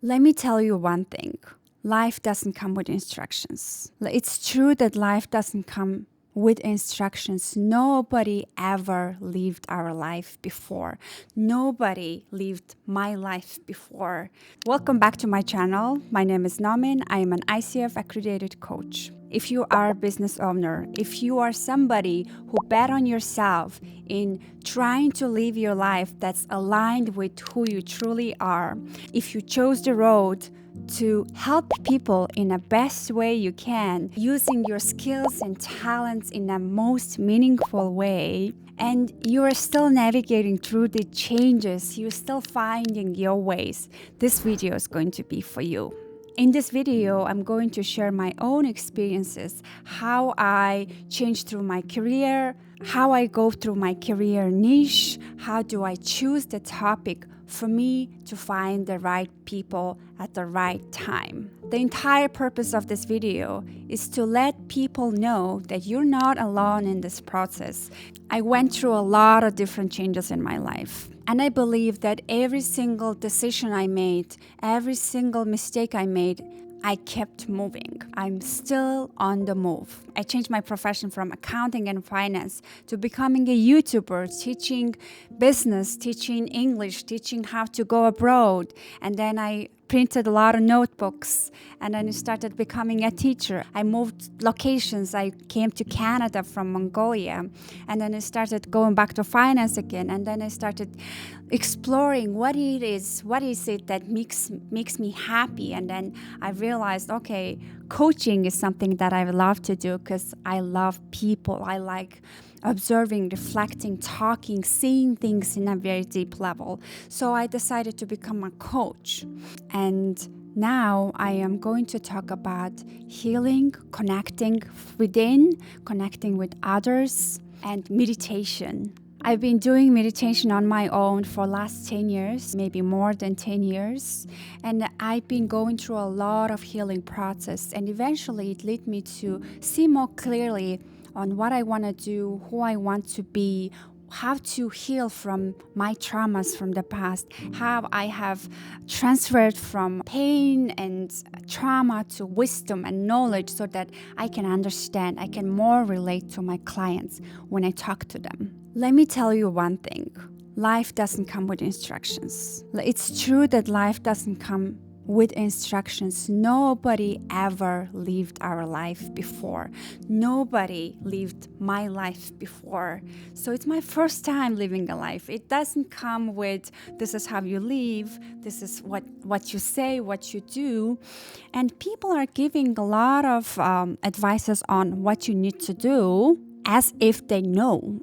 Let me tell you one thing. Life doesn't come with instructions. It's true that life doesn't come with instructions. Nobody ever lived our life before. Nobody lived my life before. Welcome back to my channel. My name is Namin. I am an ICF accredited coach. If you are a business owner, if you are somebody who bet on yourself in trying to live your life that's aligned with who you truly are, if you chose the road to help people in the best way you can, using your skills and talents in the most meaningful way, and you are still navigating through the changes, you're still finding your ways, this video is going to be for you. In this video, I'm going to share my own experiences, how I changed through my career, how I go through my career niche, how do I choose the topic for me to find the right people at the right time. The entire purpose of this video is to let people know that you're not alone in this process. I went through a lot of different changes in my life. And I believe that every single decision I made, every single mistake I made, I kept moving. I'm still on the move. I changed my profession from accounting and finance to becoming a YouTuber, teaching business, teaching English, teaching how to go abroad. And then I printed a lot of notebooks, and then I started becoming a teacher. I moved locations. I came to Canada from Mongolia, and then I started going back to finance again, and then I started exploring what it is that makes me happy. And then I realized, okay, coaching is something that I love to do because I love people. I like observing, reflecting, talking, seeing things in a very deep level. So I decided to become a coach. And now I am going to talk about healing, connecting within, connecting with others, and meditation. I've been doing meditation on my own for the last 10 years, maybe more than 10 years. And I've been going through a lot of healing process. And eventually it led me to see more clearly on what I want to do, who I want to be, how to heal from my traumas from the past, how I have transferred from pain and trauma to wisdom and knowledge so that I can understand, I can more relate to my clients when I talk to them. Let me tell you one thing. Life doesn't come with instructions. It's true that life doesn't come with instructions. Nobody ever lived our life before. Nobody lived my life before. So it's my first time living a life. It doesn't come with, this is how you live, this is what you say, what you do. And people are giving a lot of advices on what you need to do as if they know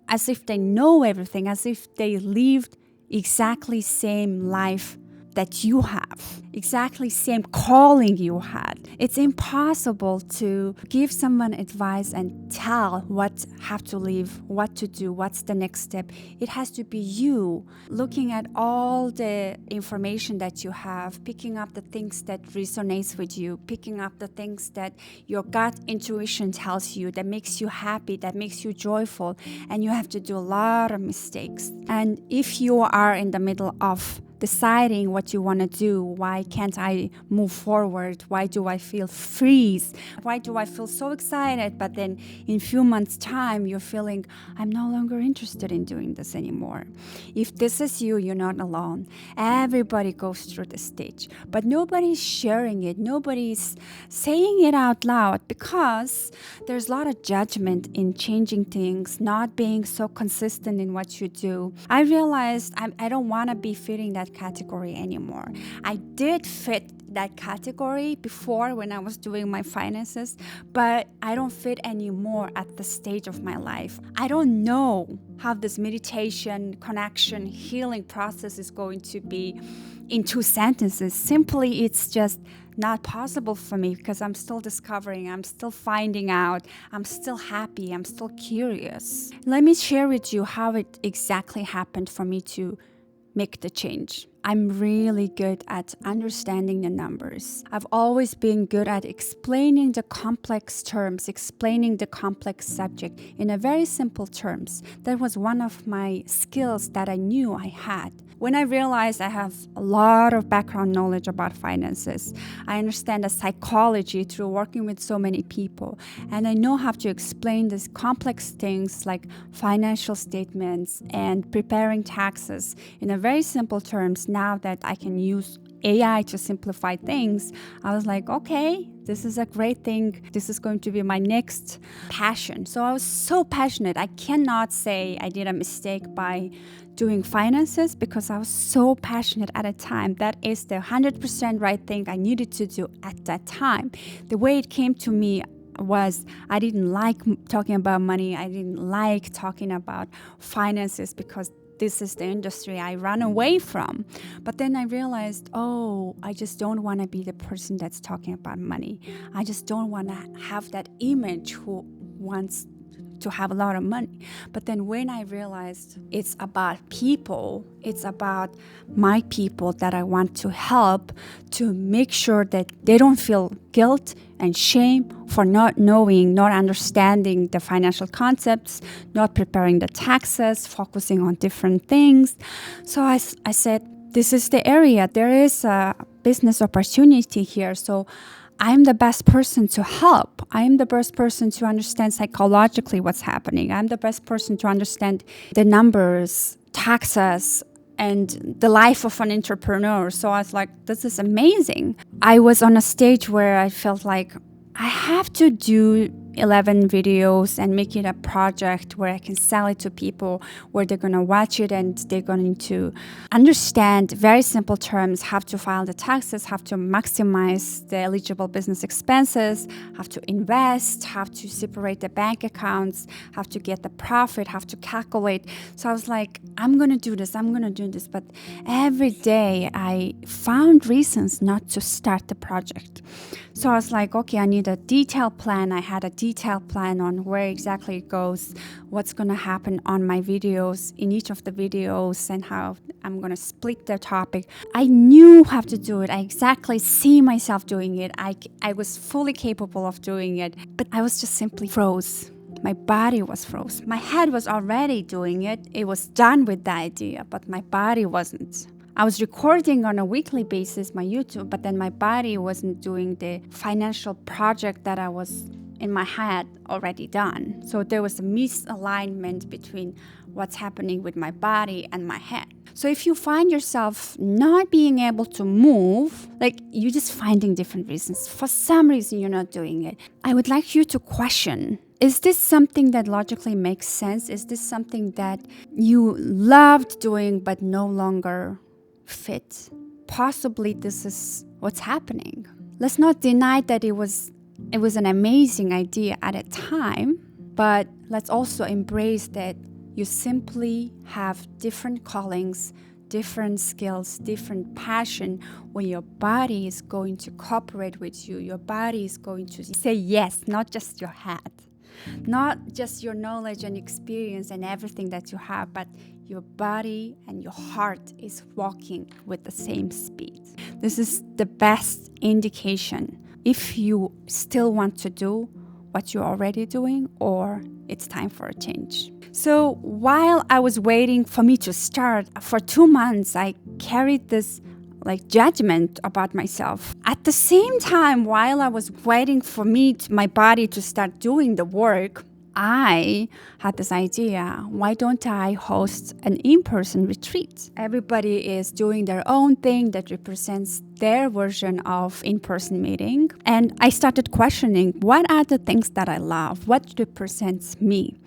everything, as if they lived exactly same life that you have, exactly same calling you had. It's impossible to give someone advice and tell what have to live, what to do, what's the next step. It has to be you looking at all the information that you have, picking up the things that resonates with you, picking up the things that your gut intuition tells you, that makes you happy, that makes you joyful, and you have to do a lot of mistakes. And if you are in the middle of deciding what you want to do, why can't I move forward? Why do I feel freeze? Why do I feel so excited? But then in a few months' time, you're feeling, I'm no longer interested in doing this anymore. If this is you, you're not alone. Everybody goes through this stage, but nobody's sharing it. Nobody's saying it out loud because there's a lot of judgment in changing things, not being so consistent in what you do. I realized I don't want to be fitting that category anymore. I did fit that category before when I was doing my finances, but I don't fit anymore at the stage of my life. I don't know how this meditation, connection, healing process is going to be in 2 sentences. Simply, it's just not possible for me because I'm still discovering, I'm still finding out, I'm still happy, I'm still curious. Let me share with you how it exactly happened for me to make the change. I'm really good at understanding the numbers. I've always been good at explaining the complex terms, explaining the complex subject in a very simple terms. That was one of my skills that I knew I had. When I realized I have a lot of background knowledge about finances, I understand the psychology through working with so many people, and I know how to explain these complex things like financial statements and preparing taxes in a very simple terms. Now that I can use AI to simplify things, I was like, okay, this is a great thing. This is going to be my next passion. So I was so passionate. I cannot say I did a mistake by doing finances because I was so passionate at a time. That is the 100% right thing I needed to do at that time. The way it came to me was I didn't like talking about money. I didn't like talking about finances because this is the industry I run away from. But then I realized, I just don't want to be the person that's talking about money. I just don't want to have that image who wants to have a lot of money. But then when I realized it's about people, it's about my people that I want to help to make sure that they don't feel guilt and shame for not knowing, not understanding the financial concepts, not preparing the taxes, focusing on different things. So I said, this is the area. There is a business opportunity here. So I'm the best person to help. I'm the best person to understand psychologically what's happening. I'm the best person to understand the numbers, taxes, and the life of an entrepreneur. So I was like, this is amazing. I was on a stage where I felt like I have to do 11 videos and make it a project where I can sell it to people, where they're going to watch it and they're going to understand very simple terms, how to file the taxes, how to maximize the eligible business expenses, how to invest, how to separate the bank accounts, how to get the profit, how to calculate. So I was like, I'm going to do this. But every day I found reasons not to start the project. So I was like, okay, I need a detailed plan. I had a detailed plan on where exactly it goes, what's going to happen on my videos, in each of the videos, and how I'm going to split the topic. I knew how to do it. I exactly see myself doing it. I was fully capable of doing it, but I was just simply froze. My body was froze. My head was already doing it. It was done with the idea, but my body wasn't. I was recording on a weekly basis my YouTube, but then my body wasn't doing the financial project that I was in my head already done. So there was a misalignment between what's happening with my body and my head. So if you find yourself not being able to move, like you're just finding different reasons, for some reason you're not doing it, I would like you to question, is this something that logically makes sense? Is this something that you loved doing but no longer fit? Possibly this is what's happening. Let's not deny that it was an amazing idea at a time, but let's also embrace that you simply have different callings, different skills, different passion when your body is going to cooperate with you. Your body is going to say yes, not just your head, not just your knowledge and experience and everything that you have, but your body and your heart is walking with the same speed. This is the best indication if you still want to do what you're already doing or it's time for a change. So while I was waiting for me to start, for 2 months, I carried this judgment about myself. At the same time, while I was waiting for my body to start doing the work, I had this idea, why don't I host an in-person retreat? Everybody is doing their own thing that represents their version of in-person meeting. And I started questioning, what are the things that I love? What represents me?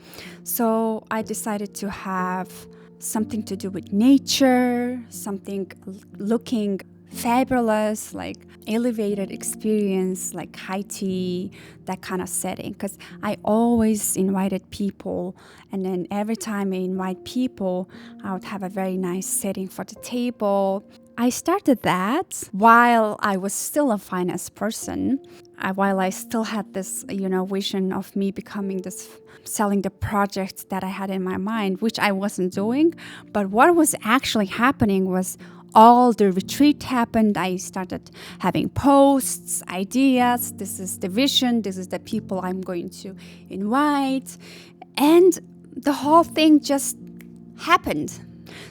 So I decided to have something to do with nature, something looking fabulous, like elevated experience, like high tea, that kind of setting. Because I always invited people, and then every time I invite people, I would have a very nice setting for the table. I started that while I was still a finance person, while I still had this, vision of me becoming this, selling the project that I had in my mind, which I wasn't doing. But what was actually happening was all the retreat happened. I started having posts, ideas. This is the vision. This is the people I'm going to invite. And the whole thing just happened.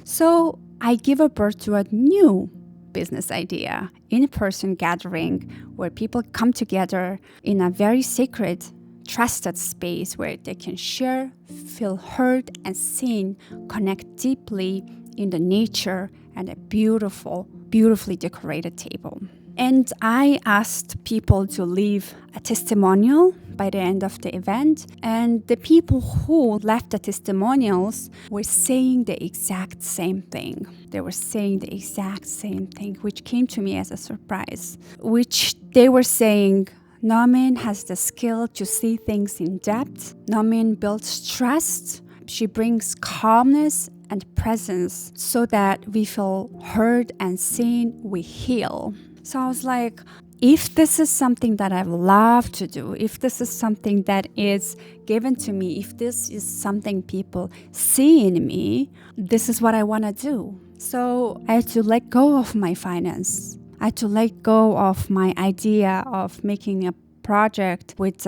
So I give a birth to a new business idea, in-person gathering where people come together in a very sacred, trusted space where they can share, feel heard and seen, connect deeply in the nature and a beautifully decorated table. And I asked people to leave a testimonial by the end of the event. And the people who left the testimonials were saying the exact same thing. They were saying the exact same thing, which came to me as a surprise, which they were saying, Naumin has the skill to see things in depth. Naumin builds trust. She brings calmness and presence so that we feel heard and seen, we heal. So I was like, if this is something that I love to do, if this is something that is given to me, if this is something people see in me, this is what I want to do. So I had to let go of my finance. I had to let go of my idea of making a project with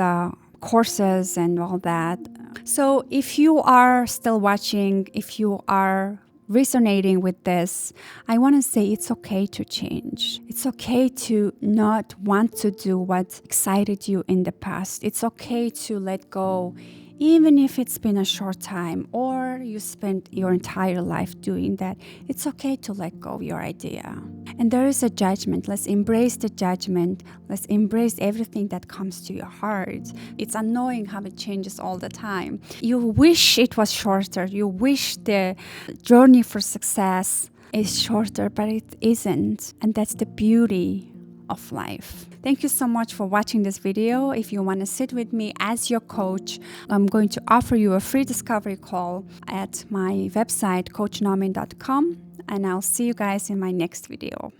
courses and all that. So if you are still watching, if you are resonating with this, I want to say it's okay to change. It's okay to not want to do what excited you in the past. It's okay to let go, even if it's been a short time or you spent your entire life doing that. It's okay to let go of your idea. And there is a judgment. Let's embrace the judgment. Let's embrace everything that comes to your heart. It's annoying how it changes all the time. You wish it was shorter. You wish the journey for success is shorter, but it isn't. And that's the beauty of life. Thank you so much for watching this video. If you want to sit with me as your coach, I'm going to offer you a free discovery call at my website, coachnaumin.com. And I'll see you guys in my next video.